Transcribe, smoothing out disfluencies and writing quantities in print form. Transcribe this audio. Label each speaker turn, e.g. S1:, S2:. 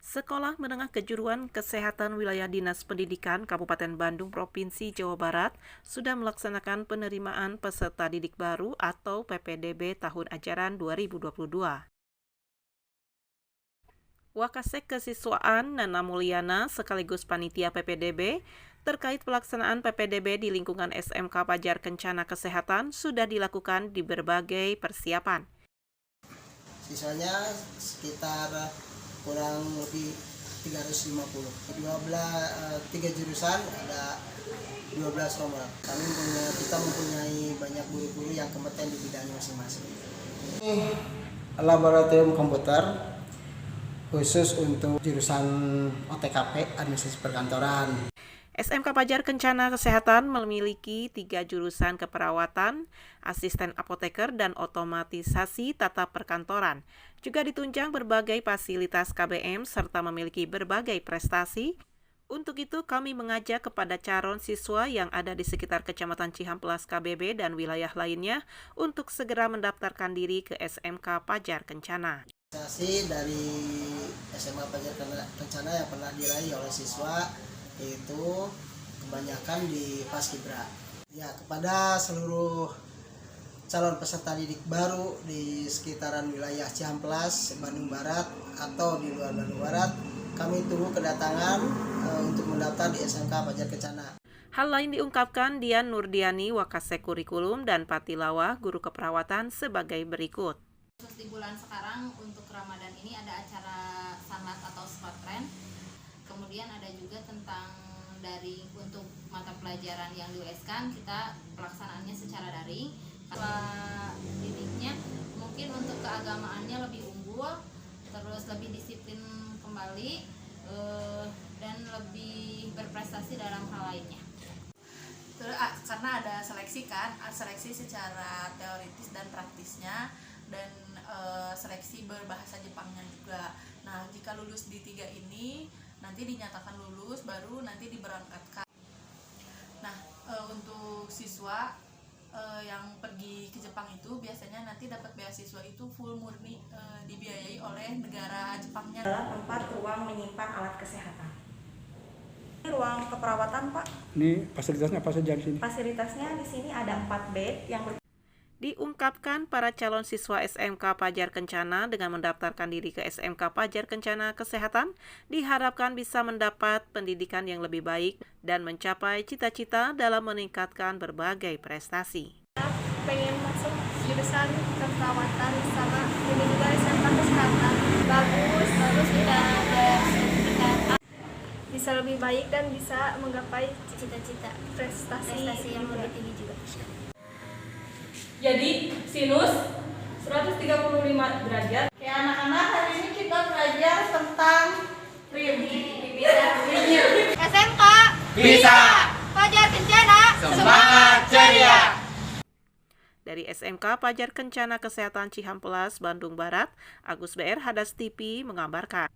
S1: Sekolah Menengah Kejuruan Kesehatan Wilayah Dinas Pendidikan Kabupaten Bandung Provinsi Jawa Barat sudah melaksanakan penerimaan peserta didik baru atau PPDB tahun ajaran 2022. Wakasek Kesiswaan Nana Mulyana sekaligus panitia PPDB terkait pelaksanaan PPDB di lingkungan SMK Pajar Kencana Kesehatan sudah dilakukan di berbagai persiapan.
S2: Sisanya sekitar kurang lebih 350. 3 jurusan ada 12 rombongan. Kita mempunyai banyak guru-guru yang kompeten di bidangnya masing-masing. Ini laboratorium komputer khusus untuk jurusan OTKP, administrasi perkantoran.
S1: SMK Pajar Kencana Kesehatan memiliki 3 jurusan keperawatan, asisten apoteker, dan otomatisasi tata perkantoran. Juga ditunjang berbagai fasilitas KBM serta memiliki berbagai prestasi. Untuk itu kami mengajak kepada calon siswa yang ada di sekitar Kecamatan Cihamplas KBB dan wilayah lainnya untuk segera mendaftarkan diri ke SMK Pajar Kencana.
S2: Dari SMA Pajar Kencana yang pernah diraih oleh siswa yaitu kebanyakan di Paskibra. Ya, kepada seluruh calon peserta didik baru di sekitaran wilayah Cihamplas, Bandung Barat atau di luar Bandung Barat, kami tunggu kedatangan untuk mendaftar di SMK Pajar Kencana.
S1: Hal lain diungkapkan Dian Nurdiani, Wakasek Kurikulum, dan Patilawa, guru keperawatan sebagai berikut.
S3: Khusus di bulan sekarang untuk Ramadan ini ada acara sanlat atau spotren. Kemudian ada juga tentang untuk mata pelajaran yang di-US-kan, kita pelaksanaannya secara daring. Kalau didiknya mungkin untuk keagamaannya lebih unggul, terus lebih disiplin kembali, dan lebih berprestasi dalam hal lainnya.
S4: Karena ada seleksi seleksi secara teoritis dan praktisnya, dan seleksi berbahasa Jepangnya juga. Nah, jika lulus di 3 ini nanti dinyatakan lulus, baru nanti diberangkatkan. Nah, untuk siswa yang pergi ke Jepang itu biasanya nanti dapat beasiswa itu full murni dibiayai oleh negara Jepangnya.
S5: Dalam 4 ruang menyimpan alat kesehatan. Ini ruang keperawatan, Pak.
S6: Ini fasilitasnya apa saja di sini?
S5: Fasilitasnya di sini ada 4 bed yang
S1: Diungkapkan para calon siswa SMK Pajar Kencana dengan mendaftarkan diri ke SMK Pajar Kencana Kesehatan diharapkan bisa mendapat pendidikan yang lebih baik dan mencapai cita-cita dalam meningkatkan berbagai prestasi.
S7: Pengen masuk jurusan keperawatan sama ini juga SMK Kesehatan. Bagus, udah ada sertifikat. Bisa lebih baik dan bisa menggapai cita-cita prestasi yang lebih tinggi juga.
S8: Jadi sinus 135 derajat.
S4: Ya, anak-anak, hari ini kita belajar tentang
S7: SMK
S2: Bisa
S7: Pajar Kencana
S2: semangat ceria.
S1: Dari SMK Pajar Kencana Kesehatan Cihamplas, Bandung Barat, Agus BR Hadas TV mengabarkan.